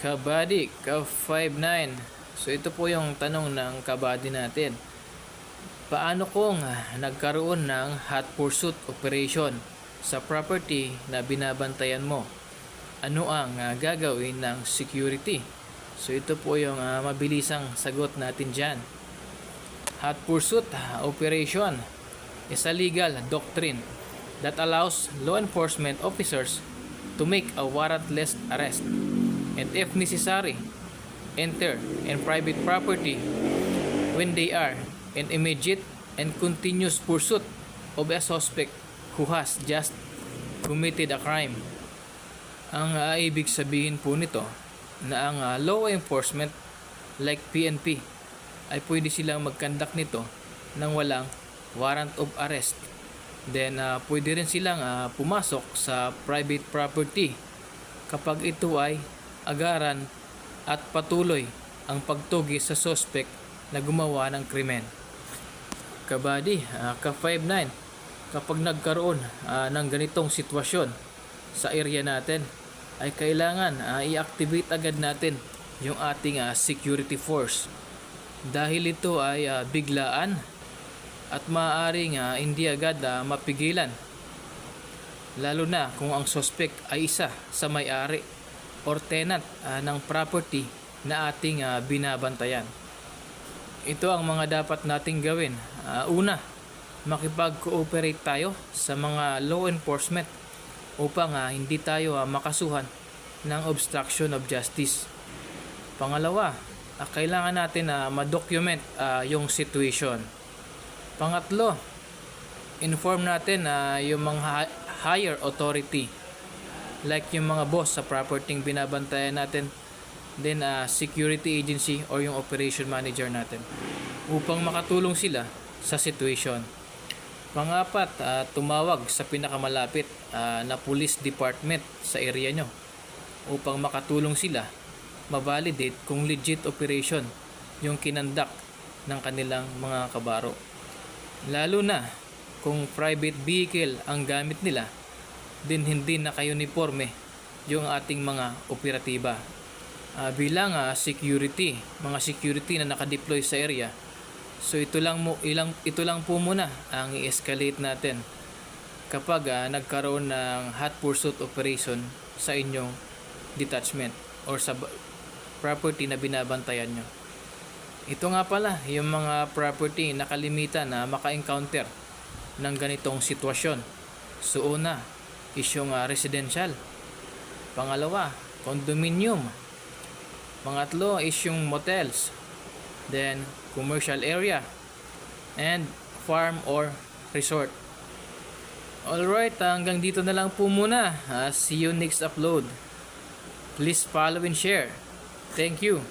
Kabady, ka-59. So ito po yung tanong ng kabady natin. Paano kung nagkaroon ng hot pursuit operation sa property na binabantayan mo? Ano ang gagawin ng security? So ito po yung mabilisang sagot natin dyan. Hot pursuit operation is a legal doctrine that allows law enforcement officers to make a warrantless arrest and if necessary, enter in private property when they are in immediate and continuous pursuit of a suspect who has just committed a crime. Ang ibig sabihin po nito na ang law enforcement like PNP ay pwede silang mag-conduct nito nang walang warrant of arrest. Then pwede rin silang pumasok sa private property kapag ito ay agaran at patuloy ang pagtugis sa suspect na gumawa ng krimen. Kabady, ka-59, kapag nagkaroon ng ganitong sitwasyon sa area natin, ay kailangan i-activate agad natin yung ating security force. Dahil ito ay biglaan at maaaring hindi agad mapigilan. Lalo na kung ang suspect ay isa sa may-ari or tenant ng property na ating binabantayan. Ito ang mga dapat nating gawin. Una, makipag-cooperate tayo sa mga law enforcement upang hindi tayo makasuhan ng obstruction of justice. Pangalawa, kailangan natin ma-document yung situation. Pangatlo, inform natin yung mga higher authority like yung mga boss sa property binabantayan natin, then security agency or yung operation manager natin upang makatulong sila sa situation. Pangapat, tumawag sa pinakamalapit na police department sa area nyo upang makatulong sila ma-validate kung legit operation yung kinandak ng kanilang mga kabaro. Lalo na kung private vehicle ang gamit nila, din hindi naka-uniforme yung ating mga operatiba. Bilang security, mga security na naka-deploy sa area. So ito lang po muna ang i-escalate natin kapag nagkaroon ng hot pursuit operation sa inyong detachment or sa property na binabantayan nyo. Ito nga pala yung mga property na kalimitan na maka-encounter ng ganitong sitwasyon. So una is yung residential. Pangalawa, condominium. Pangatlo is yung motels. Then, commercial area. And farm or resort. Alright, hanggang dito na lang po muna. See you next upload. Please follow and share. Thank you.